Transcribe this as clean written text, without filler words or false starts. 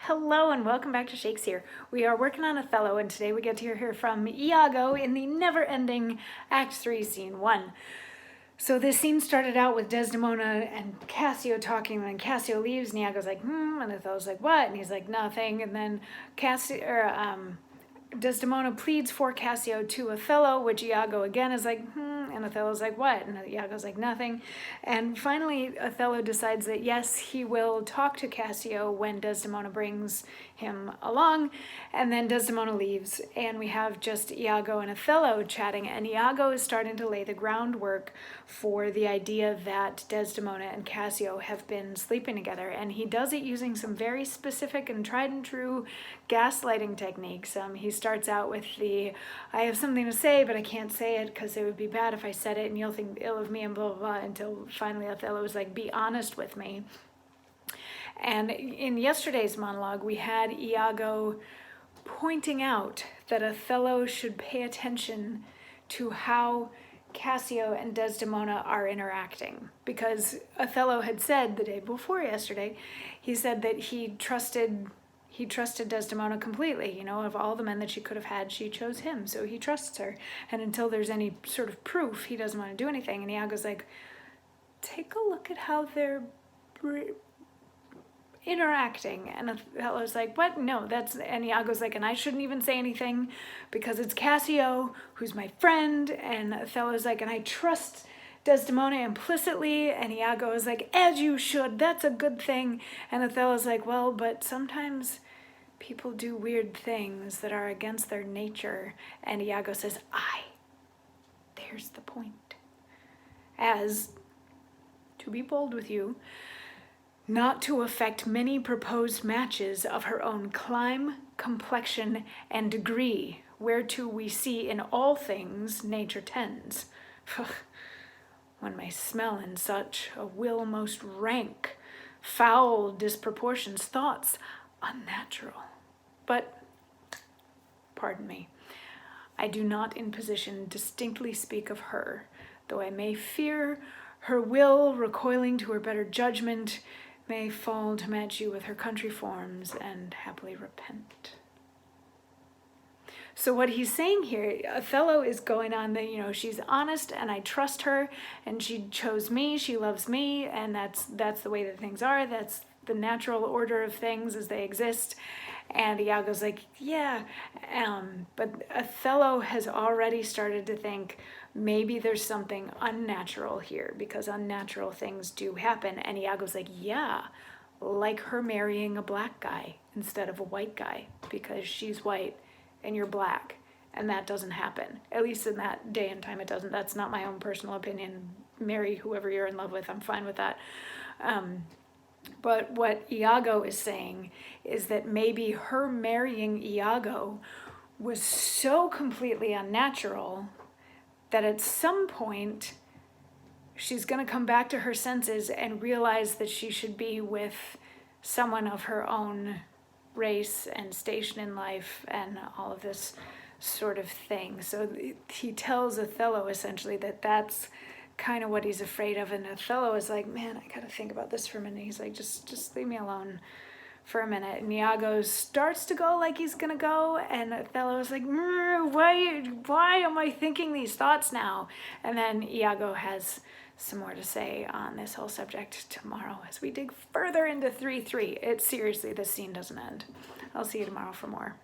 Hello and welcome back to Shakesyear. We are working on Othello and today we get to hear from Iago in the never-ending Act 3, Scene 1. So this scene started out with Desdemona and Cassio talking, and then Cassio leaves and Iago's like, and Othello's like, what? And he's like, nothing. And then Desdemona pleads for Cassio to Othello, which Iago again is like, and Othello's like, what? And Iago's like, nothing. And finally, Othello decides that yes, he will talk to Cassio when Desdemona brings him along, and then Desdemona leaves, and we have just Iago and Othello chatting, and Iago is starting to lay the groundwork for the idea that Desdemona and Cassio have been sleeping together, and he does it using some very specific and tried and true gaslighting techniques. He starts out with I have something to say, but I can't say it because it would be bad if I said it and you'll think ill of me and blah, blah, blah, until finally Othello was like, be honest with me. And in yesterday's monologue, we had Iago pointing out that Othello should pay attention to how Cassio and Desdemona are interacting, because Othello had said the day before yesterday, he said that he trusted Desdemona completely. You know, of all the men that she could have had, she chose him, so he trusts her. And until there's any sort of proof, he doesn't want to do anything. And Iago's like, take a look at how they're interacting. And Othello's like, what? No, and Iago's like, and I shouldn't even say anything because it's Cassio, who's my friend. And Othello's like, and I trust Desdemona implicitly. And Iago is like, as you should, that's a good thing. And Othello's like, well, but sometimes people do weird things that are against their nature. And Iago says, there's the point. As, to be bold with you, not to affect many proposed matches of her own clime, complexion, and degree, whereto we see in all things nature tends. One may smell in such a will most rank, foul disproportions, thoughts unnatural. But, pardon me, I do not in position distinctly speak of her, though I may fear her will, recoiling to her better judgment, may fall to match you with her country forms, and happily repent. So what he's saying here, Othello is going on that, she's honest and I trust her and she chose me, she loves me, and that's the way that things are. That's the natural order of things as they exist. And Iago's like, yeah, but Othello has already started to think maybe there's something unnatural here because unnatural things do happen. And Iago's like, yeah, like her marrying a black guy instead of a white guy because she's white and you're black, and that doesn't happen. At least in that day and time it doesn't. That's not my own personal opinion. Marry whoever you're in love with, I'm fine with that. But what Iago is saying is that maybe her marrying Iago was so completely unnatural that at some point she's going to come back to her senses and realize that she should be with someone of her own race and station in life and all of this sort of thing. So he tells Othello essentially that that's kind of what he's afraid of, and Othello is like, man, I gotta think about this for a minute. He's like, just leave me alone for a minute. And Iago starts to go like he's gonna go, and Othello is like, why am I thinking these thoughts now? And then Iago has some more to say on this whole subject tomorrow as we dig further into 3-3. Seriously, this scene doesn't end. I'll see you tomorrow for more.